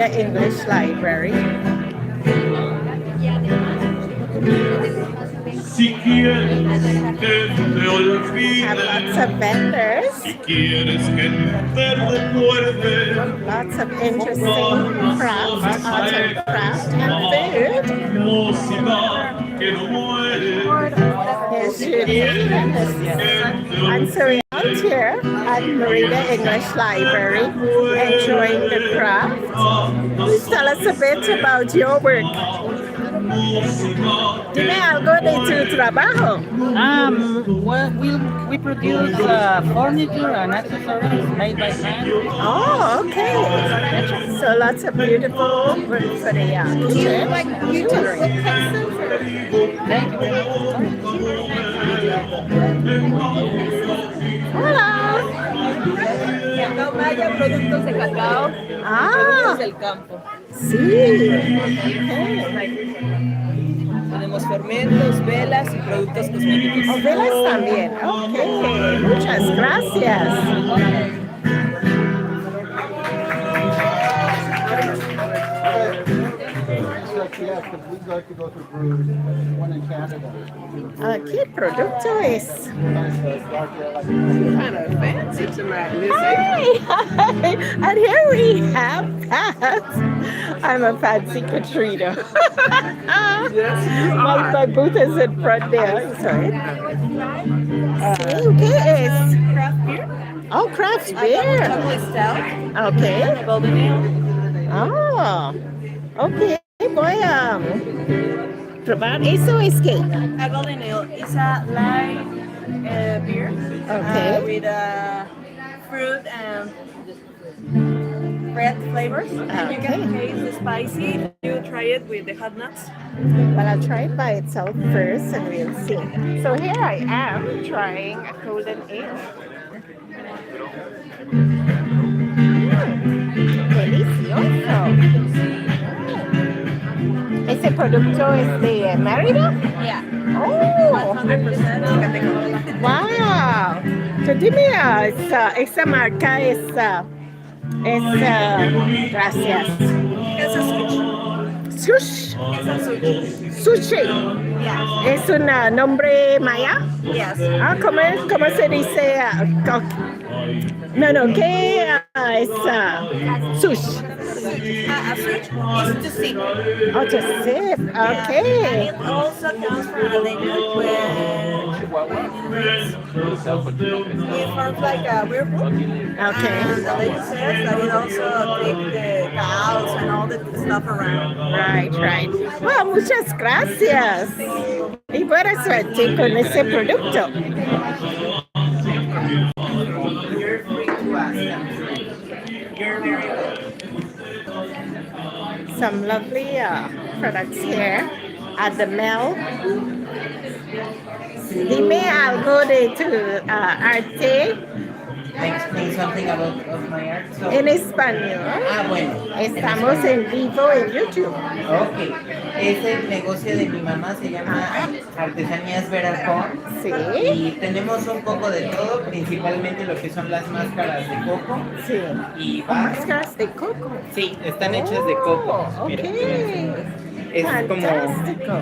English Library. Si quieres que te Have olvide, lots of vendors, si quieres que te recuerde, lots of interesting craft, art and craft, and food. música que no muere. Here's Judy. I'm Surreal here at Merida English Library, enjoying the craft. Please tell us a bit about your work. Dime algo de tu trabajo. Well, we produce furniture and accessories made by hand. Oh, okay. So lots of beautiful work for the kitchen. Like you do bookcases? Thank you very much. Hola. Cacao maya, productos de cacao, productos del campo. Sí. Tenemos fermentos, velas y productos cosméticos. Oh, velas también. Ok. Muchas gracias. Yeah, because we'd like to go to brews, one in Canada. ¿Qué producto es? Kind of fancy tonight, Hi. And here we have Pat. I'm a fancy Katrina. My booth is in front there. Sorry. Sí, ¿qué es? Craft beer. Oh, craft beer. Chocolate stout. Okay. Golden ale. Oh, okay. Voy a probar. ¿Eso es qué? A golden ale is a light beer. Okay. With fruit and red flavors. And you can taste the spicy. You try it with the hot nuts. Well, I'll try it by itself first and we'll see. So here I am trying a golden ale. Delicioso. ¿Ese producto es de Merida? Yeah. Oh, 100% wow. So dime, esa marca gracias. It's a Sushi. It's a sushi. Sushi. Yeah. ¿Es un nombre maya? Yes. ¿Cómo se dice? No, ¿qué es sushi? A sushi is to sip. Oh, to sip. Okay. And it also comes from a lady with it forms like a whirlpool. Okay. And the lady says that it also takes the cows and all the stuff around. Right. Well, muchas gracias. Y buena suerte con ese producto. You're free to ask them. You're very welcome. Some lovely products here at the MEL. Dime algo de tu arte I explain something about of my art. So, en español. bueno. Estamos en vivo en YouTube. Ok. Es el negocio de mi mamá, se llama Artesanías Veracruz. Sí. Y tenemos un poco de todo, principalmente lo que son las máscaras de coco. Sí. Y barro. Máscaras de coco. Sí, están hechas de coco. Mira. Es como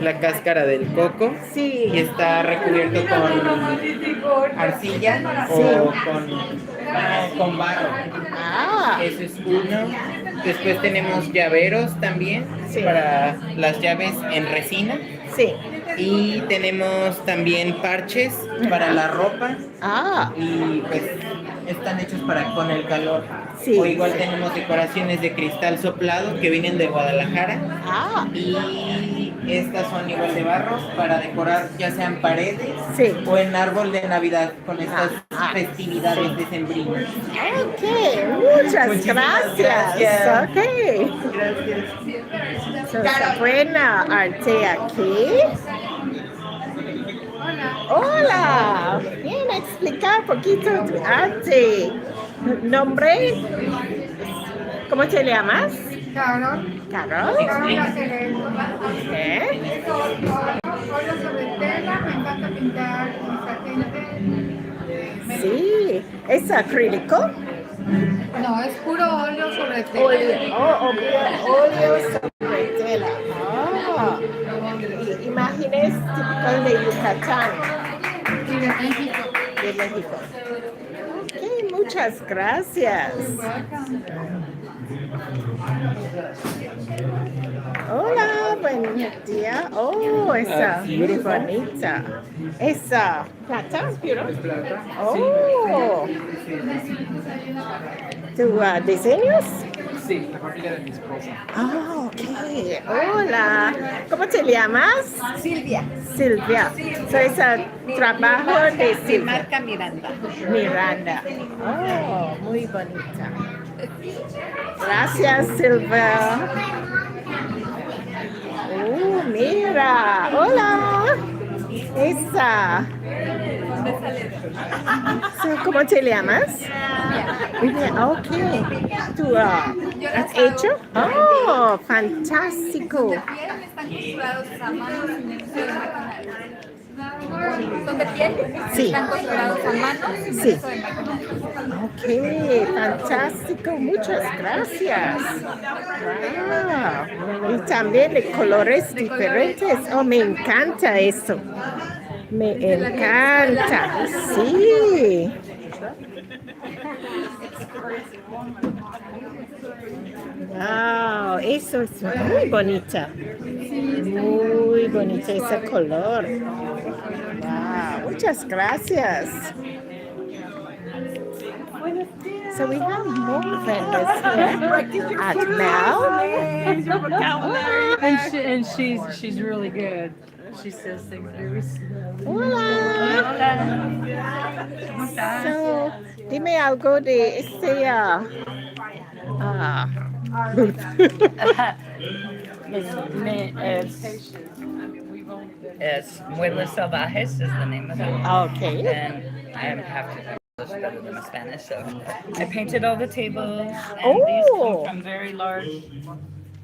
la cáscara del coco. Sí. Y está recubierto con arcilla o con barro. Eso es uno. Después tenemos llaveros también para las llaves en resina. Sí. Y tenemos también parches para la ropa. Y pues están hechos para con el calor. Sí. O igual tenemos decoraciones de cristal soplado que vienen de Guadalajara. Y estas son igual de barro para decorar ya sean paredes o en árbol de Navidad con estas festividades decembrinas. Ok, muchas gracias. Ok. Gracias. So, está buena arte aquí. Hola. Bien, explicar un poquito tu arte. ¿Nombre? ¿Cómo te llamas? Carol. Carol. ¿Qué? Hablo sobre tela, me encanta pintar con esa gente. Sí, ¿es acrílico? No, es puro óleo sobre tela. Óleo sobre tela. Imágenes típicas de Yucatán, Y de México. de México. Ok, muchas gracias. Hola, buen día. Oh, esa, muy bonita. Esa, plata, puro. Oh. ¿Tu diseños? Sí, la familia de mi esposa. Ah, ok. Hola. ¿Cómo te llamas? Silvia. Silvia. So, es el trabajo de Silvia. Marca Miranda. Miranda. Oh, muy bonita. Gracias, Silvia. Oh, mira. Hola. Esa. So, ¿cómo te llamas? Vivian. Ok. ¿Tú has hecho? Oh, fantástico. Están costurados a mano sin necesidad de maquinaria. Son de piel, Sí. están costurados a mano sin Sí. necesidad de maquinaria. Ok, fantástico, muchas gracias. Wow. Y también de colores diferentes. Oh, me encanta eso. Me encanta. Sí. Wow, eso es muy bonita. Muy bonita ese color. Wow, muchas gracias. So we have more vendors here at MEL. And she's really good. She says things very slowly. Hola. So, dime algo de este booth. It's Muebles Salvajes is the name of it. Okay. And I have to English better than Spanish, so I painted all the tables. And these Oh. come from very large,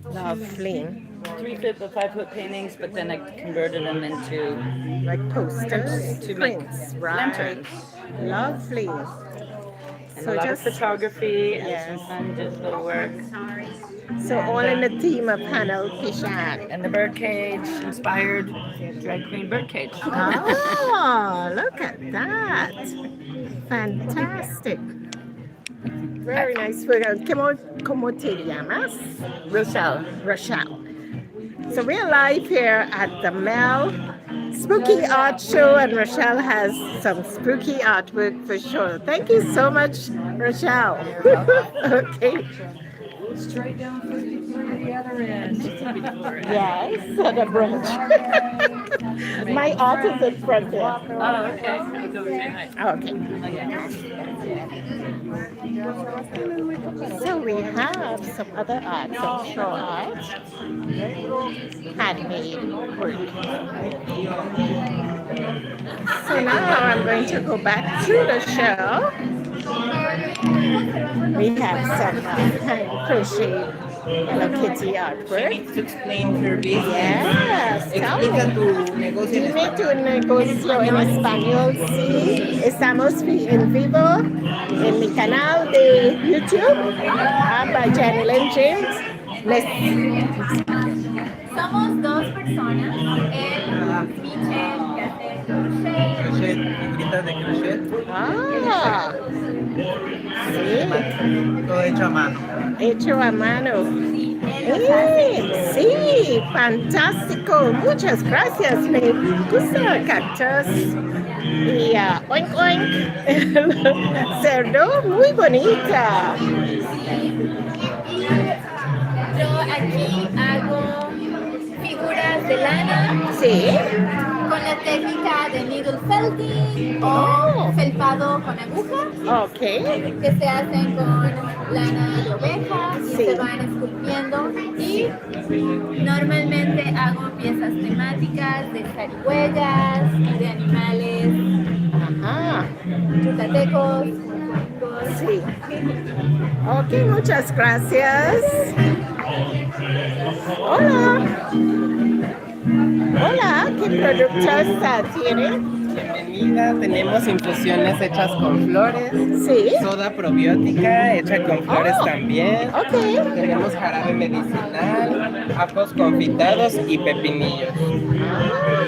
Lovely. 3-foot to 5-foot paintings, but then I converted them into Like posters, to make prints, right? lanterns. Lovely. And So a lot just of photography and yes. some fun digital work. So all in the theme of panel Pichat. And the birdcage, inspired drag queen birdcage. Oh, look at that. Fantastic. Very nice. ¿Cómo te llamas? Rochelle. Rochelle. So we're live here at the MEL Spooky Art Show, and Rochelle has some spooky artwork for sure. Thank you so much, Rochelle. Okay. Straight down 53 to the other end. Yes, at the branch. My art is in front here. Oh, okay. I'll go say hi. Okay. So we have some other art, some show art, handmade work. So now I'm going to go back to the show. We have some hand crochet Hello Kitty artwork. To explain her business. Yes, tell Explica me. tu negocio en Dime tu negocio en español, sí. Estamos en vivo en mi canal de YouTube, by Jennylynd James. Somos dos personas, Michelle, que hace crochet. Crochet, figuritas de crochet, Ah, sí, todo hecho a mano. hecho a mano. Sí, fantástico. Muchas gracias. Me gusta el cactus. Y oink oink. Cerdo, muy bonita. Yo aquí hago figuras de lana Sí. con la técnica de needle felting o felpado con aguja, Ok. que se hacen con lana de ovejas y Sí. se van esculpiendo. Y normalmente hago piezas temáticas de zarigüeyas y de animales Ajá. yucatecos. Sí. Ok, muchas gracias. Hola. Hola, ¿qué productos tiene? Bienvenida, tenemos infusiones hechas con flores, Sí. soda probiótica hecha con flores también, Ok. tenemos jarabe medicinal, ajos confitados y pepinillos.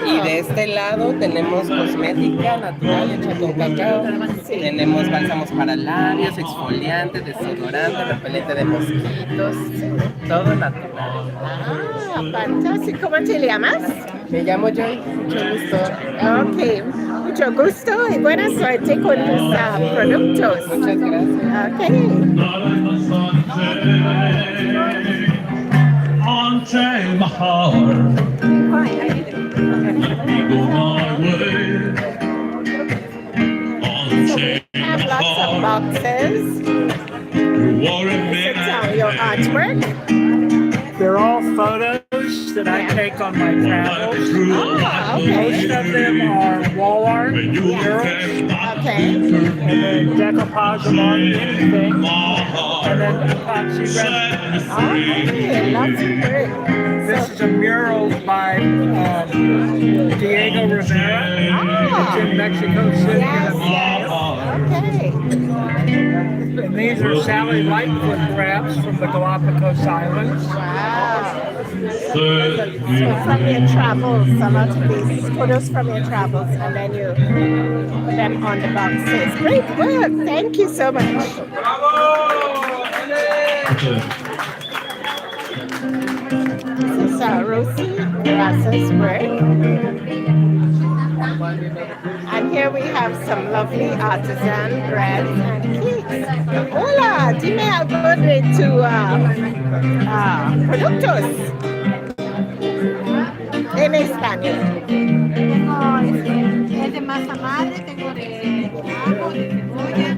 Y de este lado tenemos cosmética natural hecha con cacao, tenemos bálsamos para labios, exfoliantes, desodorante, repelente de mosquitos, todo natural. Ah, fantástico. ¿Cómo te llamas? Me llamo Joy, mucho gusto. Ok, mucho gusto y buena suerte con tus productos. Muchas gracias. Ok. Unchain my heart, go my way. Unchain We have my lots of heart, boxes. you are a Sit man. down, your artwork. They're all photos that I take on my travels. Ah, okay. Most of them are wall art, When you murals, came back Okay. and then decoupage on anything, my heart, and then epoxy resin. set me Okay, lots of work. This is a mural by Diego Rivera. It's in Mexico City. Yes, yes. Okay. And these are Sally Lightfoot crafts from the Galapagos Islands. Wow. So from your travels, a lot of these photos from your travels, and then you put them on the boxes. Great work. Thank you so much. This is Rosie Rasa's work. And here we have some lovely artisan breads and cakes. Hola, dime algo de tu productos en español. Tengo es de masa madre, tengo de ajo, de cebolla,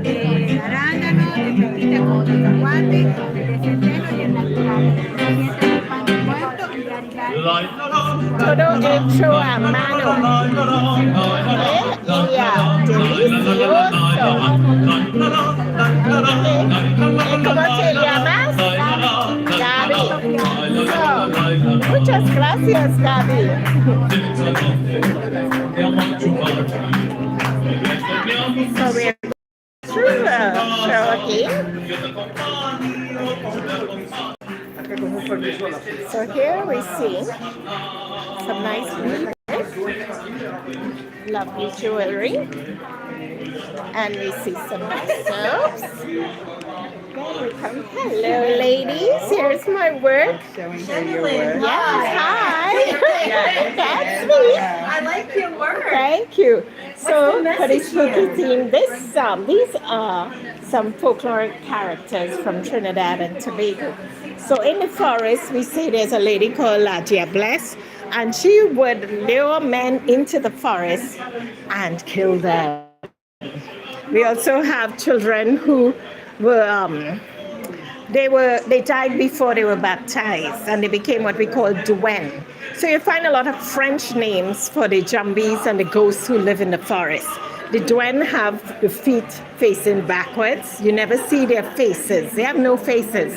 de arándano, de pepita con cacahuate, de centeno y el natural. También tengo pan de muerto y harina. Todo hecho a mano. Delicioso. ¿Cómo te llamas? Gaby. So, muchas gracias, Gaby. So we're through the show again. So here we see some nice beads, lovely jewelry, and we see some nice soaps. Then we come. Hello, ladies. Here's my work. Jennylynd, Yes, hi. That's me. I like your work. Thank you. So the for this message spooky here? theme, these are some folkloric characters from Trinidad and Tobago. So in the forest, we see there's a lady called La Diablesse, and she would lure men into the forest and kill them. We also have children who were they died before they were baptized, and they became what we call duennes. So you find a lot of French names for the jumbies and the ghosts who live in the forest. The duennes have the feet facing backwards. You never see their faces. They have no faces.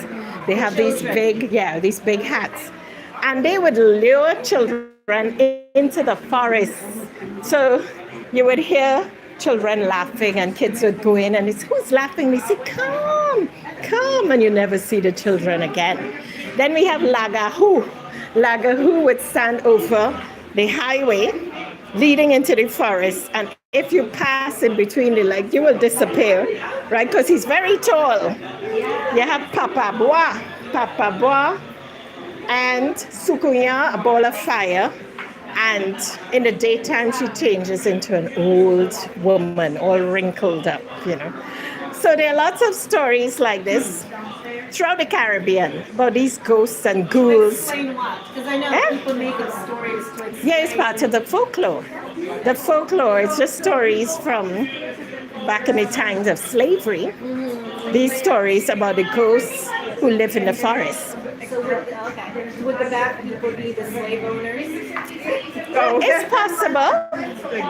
They have these big hats. And they would lure children into the forest. So you would hear children laughing, and kids would go in and it's, who's laughing? They say, come, come, and you never see the children again. Then we have Lagahu. Lagahu would stand over the highway leading into the forest, and if you pass in between the legs, you will disappear, right? Because he's very tall. You have Papa Bois, and Sukunya, a ball of fire. And in the daytime, she changes into an old woman, all wrinkled up, So there are lots of stories like this throughout the Caribbean about these ghosts and ghouls. Explain what? Because I know people make up stories to explain. Yeah, it's part of the folklore. The folklore is just stories from back in the times of slavery. Mm-hmm. These stories about the ghosts who live in the forest. So would the back people be the slave owners? It's possible.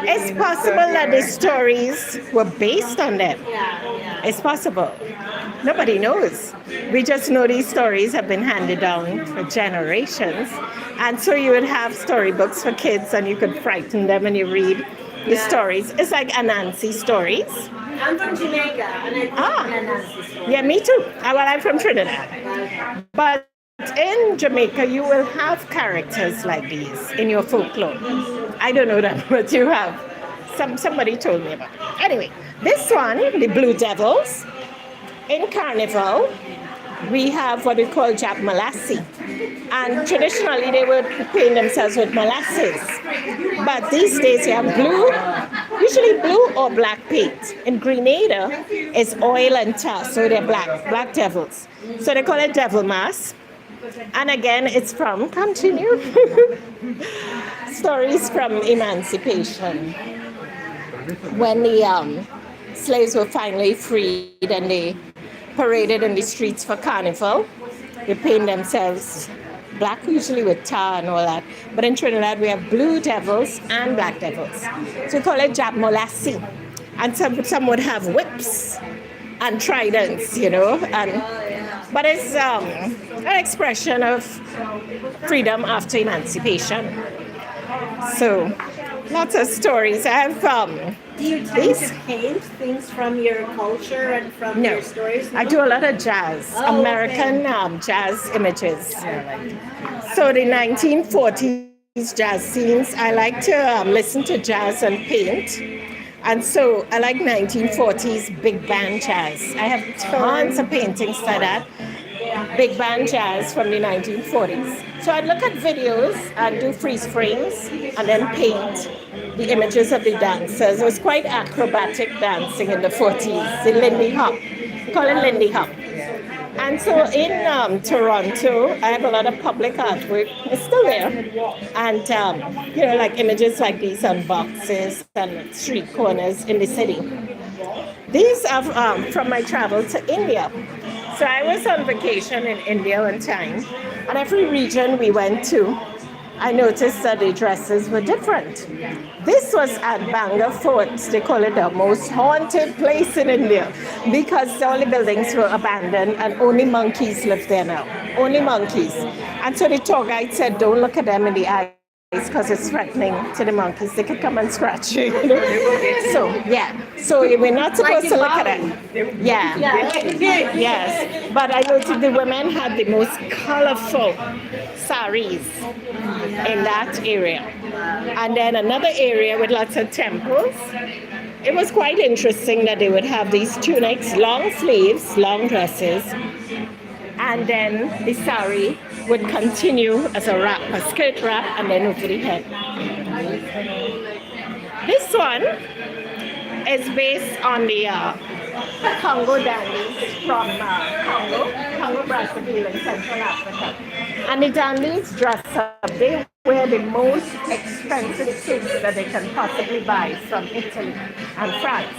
It's possible that the stories were based on them. Yeah. It's possible. Nobody knows. We just know these stories have been handed down for generations. And so you would have storybooks for kids, and you could frighten them and you read the stories. It's like Anansi stories. I'm from Jamaica, and I grew up in Anansi story. Yeah, me too. Well, I'm from Trinidad. But in Jamaica, you will have characters like these in your folklore. I don't know that, but you have. Somebody told me about it. Anyway, this one, the Blue Devils. In Carnival, we have what we call Jap Molassie. And traditionally, they would paint themselves with molasses. But these days, you have blue, usually blue or black paint. In Grenada, it's oil and tar, so they're black devils. So they call it devil mask. And again, it's from, continue, stories from emancipation. When the slaves were finally freed and they paraded in the streets for carnival, they paint themselves black, usually with tar and all that. But in Trinidad, we have blue devils and black devils. So we call it Jap Molassie. And some would have whips and tridents, you know. But it's an expression of freedom after emancipation. So lots of stories. I have Do you tend to paint things from your culture and from your stories? I do a lot of jazz, American jazz images. So the 1940s jazz scenes, I like to listen to jazz and paint. And so I like 1940s big band jazz. I have tons of paintings like that. Big band jazz from the 1940s. So I'd look at videos and do freeze frames and then paint the images of the dancers. It was quite acrobatic dancing in the 40s, the Lindy Hop. We call it Lindy Hop. And so in Toronto, I have a lot of public artwork. It's still there. And, you know, like images like these on boxes and street corners in the city. These are from my travel to India. So I was on vacation in India one time, and every region we went to, I noticed that the dresses were different. This was at Bangor Fort. They call it the most haunted place in India because all the buildings were abandoned and only monkeys live there now. Only monkeys. And so the tour guide said, don't look at them in the eyes because it's threatening to the monkeys. They could come and scratch you. So, yeah. So we're not supposed to look at them. Yeah. Yes. But I noticed the women had the most colorful saris in that area. And then another area with lots of temples. It was quite interesting that they would have these tunics, long sleeves, long dresses, and then the sari would continue as a wrap, a skirt wrap, and then over the head. This one is based on the Congo dandies from Congo, Brazzaville in Central Africa. And the dandies dress up. They wear the most expensive suits that they can possibly buy from Italy and France.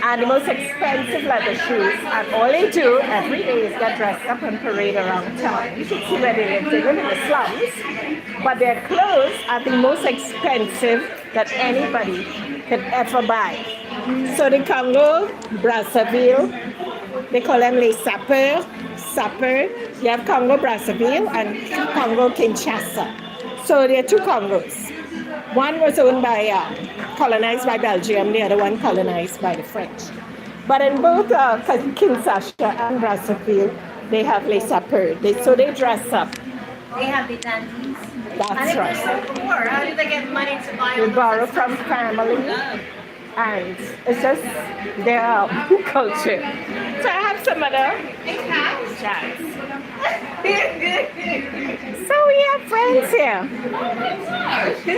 And the most expensive leather shoes. And all they do every day is get dressed up and parade around town. You should see where they live. They live in the slums. But their clothes are the most expensive that anybody could ever buy. So the Congo, Brazzaville, they call them les sapeurs. You have Congo Brazzaville and Congo Kinshasa. So there are two Congos. One was owned by, colonized by Belgium, the other one colonized by the French. But in both Kinshasa and Brazzaville, they have les sapeurs. So they dress up. They have the dandies. That's right. How do they get money to buy They borrow from family. And it's just their culture. So I have some other jazz. So we have friends here.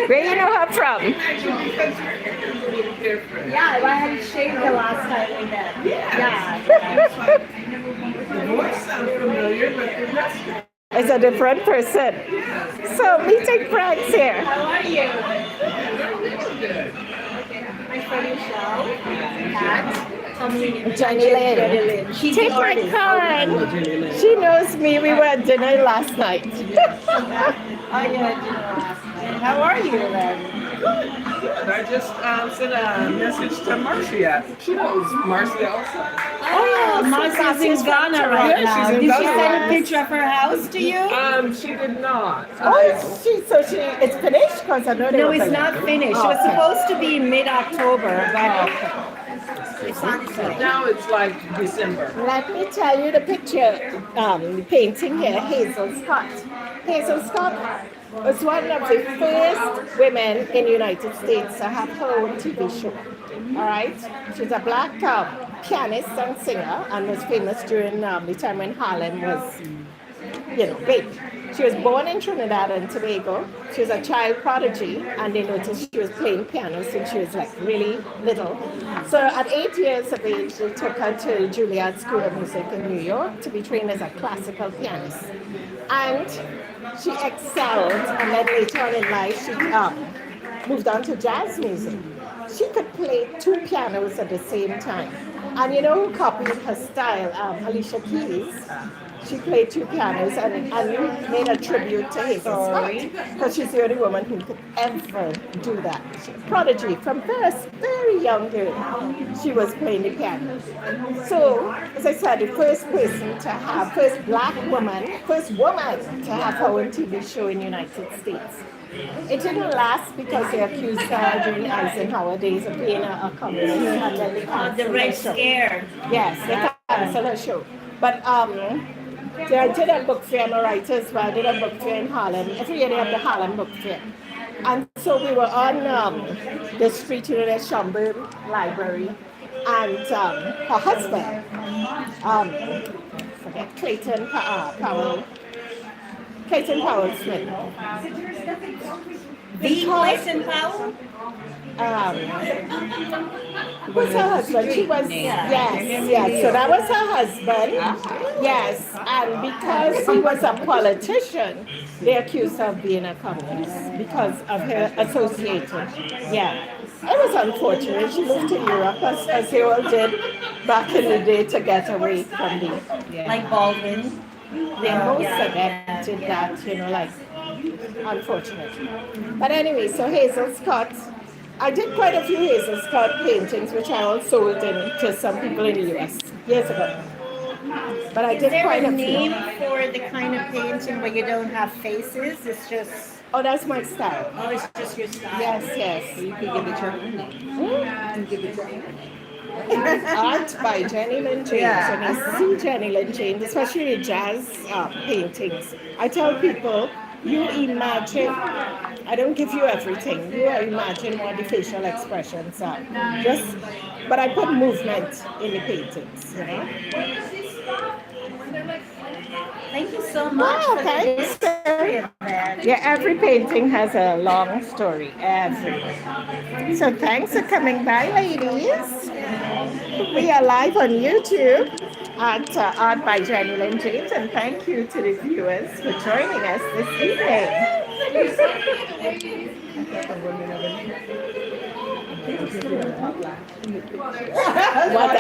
Where you know her from? Yeah, I had shaved the last time we met. Yeah. The voice sounds familiar, but that's It's a different person. So meeting friends here. How are you? My friend Michelle, Kat, Jennylynd. She's Take the my artist. card. She knows me. We were at dinner last night. Oh, yeah, how are you then? Good. I just sent a message to Marcia. She knows Marcia also. Oh, Marcia's in Ghana right now. She's in Did she Ghana. send a picture of her house to you? she did not. Oh, it's finished? Because I know they No, were it's finished. not finished. It was Okay. supposed to be mid-October, but it's on its way. Now it's like December. Let me tell you the picture, the painting here, Hazel Scott. Hazel Scott was one of the first women in the United States to have her own TV show. All right? She's a black pianist and singer and was famous during the time when Harlem was, big. She was born in Trinidad and Tobago. She was a child prodigy, and they noticed she was playing piano since she was like really little. So at 8 years of age, they took her to Juilliard School of Music in New York to be trained as a classical pianist. And she excelled, and then later on in life, she moved on to jazz music. She could play two pianos at the same time. And you know who copied her style? Alicia Keys. She played two pianos and made a tribute to Hazel Scott, because she's the only woman who could ever do that. Prodigy from very young girl, she was playing the piano. So, as I said, the first black woman, first woman to have her own TV show in the United States. It didn't last because they accused her during the Eisenhower days of being a communist, and then they canceled The Red her show. Scare. Yes, they canceled her show. But I did a book fair, I'm a writer as well. I did a book fair in Harlem. Every year they have the Harlem Book Fair. And so we were on the street, the Schomburg Library, and her husband, Clayton Powell Smith. The Clayton Powell? Was her husband? She was, yes. So that was her husband. Yes, and because he was a politician, they accused her of being a communist because of her association. Yeah. It was unfortunate. She moved to Europe, as they all did back in the day, to get away from the... Like Baldwin. Most of them did that, unfortunately. But anyway, so Hazel Scott, I did quite a few Hazel Scott paintings, which I all sold to some people in the US years ago. But I did quite a few. Is there a name for the kind of painting where you don't have faces? It's just... Oh, that's my style. Oh, it's just your style. Yes. You can give it your own name. You can give it your own name. Art by Jennylynd James. And I see Jennylynd James, especially jazz paintings. I tell people, you imagine, I don't give you everything. You imagine what the facial expressions are. But I put movement in the paintings, Thank you so much for the story of that. Yeah, every painting has a long story. So thanks for coming by, ladies. We are live on YouTube at Art by Jennylynd James, and thank you to the viewers for joining us this evening. What